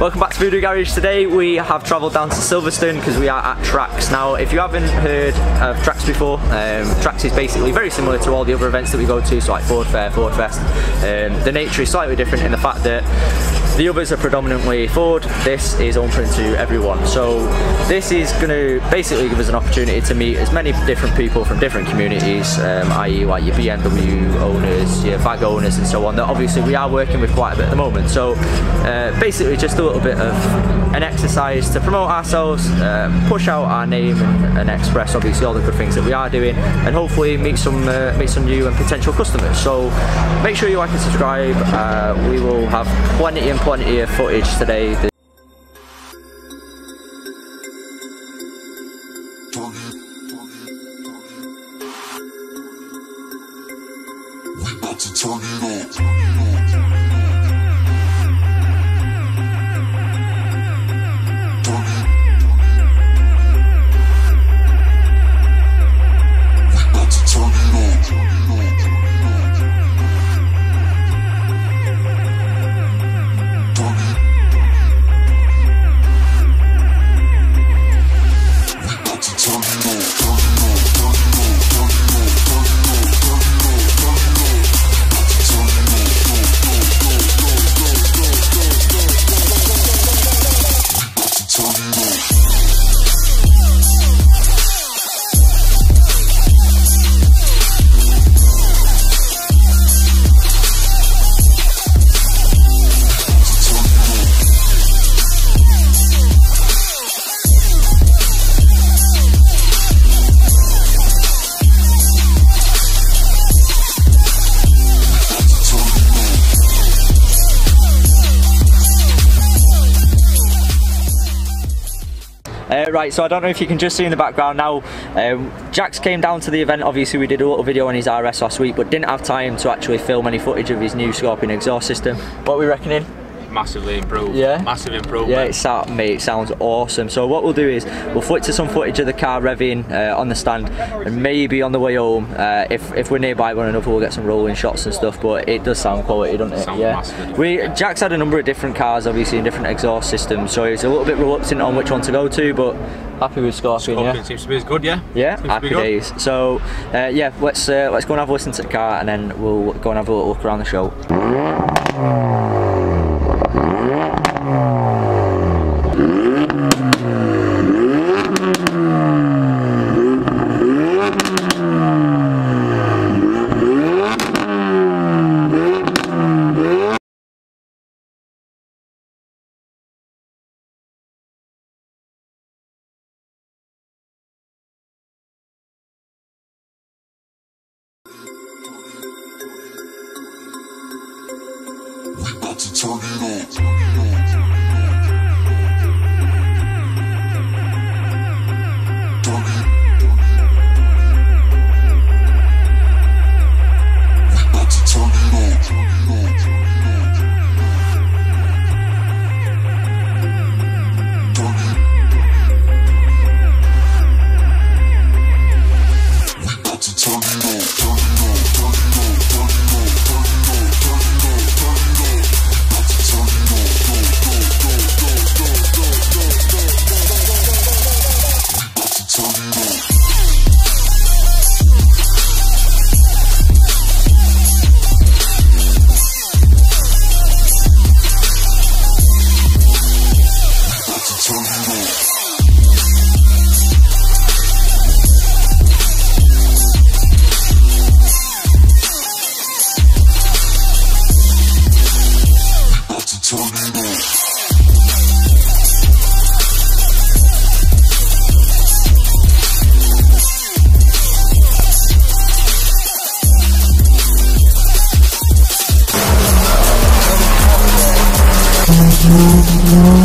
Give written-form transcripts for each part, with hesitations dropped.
Welcome back to Voodoo Garage. Today we have travelled down to Silverstone because we are at TRAX. Now if you haven't heard of TRAX before, TRAX is basically very similar to all the other events that we go to, so like Ford Fair, Ford Fest. The nature is slightly different in the fact that the others are predominantly Ford, this is open to everyone. So this is going to basically give us an opportunity to meet as many different people from different communities, i.e. like your BMW owners, your VAG owners and so on, that obviously we are working with quite a bit at the moment. So basically just a little bit of an exercise to promote ourselves, push out our name and express obviously all the good things that we are doing, and hopefully meet some new and potential customers. So make sure you like and subscribe. We will have plenty of footage today. We about to turn it up. Right, so I don't know if you can just see in the background now, Jax came down to the event. Obviously we did a little video on his RS last week, but didn't have time to actually film any footage of his new Scorpion exhaust system. What are we reckoning? Massively improved. Yeah? Massive improvement. Yeah, mate, it sounds awesome. So what we'll do is we'll flick to some footage of the car revving on the stand, and maybe on the way home, if we're nearby one another, we'll get some rolling shots and stuff. But it does sound quality, doesn't it? Sounds yeah. massive. Jax had a number of different cars, obviously, in different exhaust systems, so he's a little bit reluctant on which one to go to, but happy with Scorpion. Yeah. Seems to be as good, yeah. Yeah, happy days. So yeah, let's go and have a listen to the car, and then we'll go and have a little look around the show. We about to turn it up.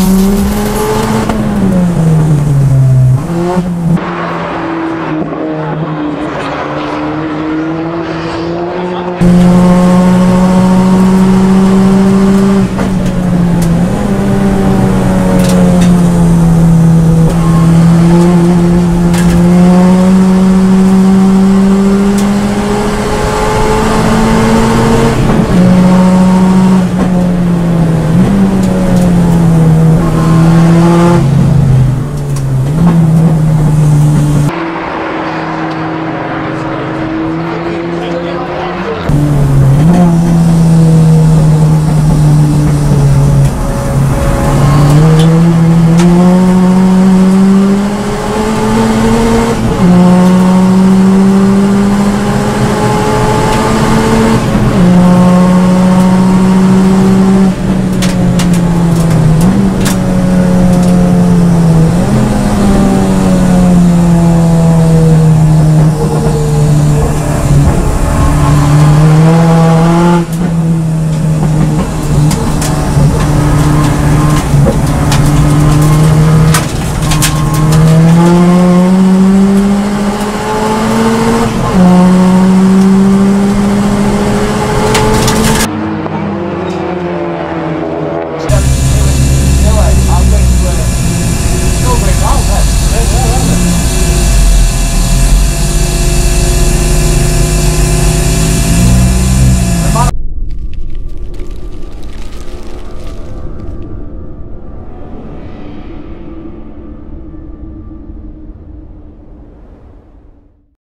No.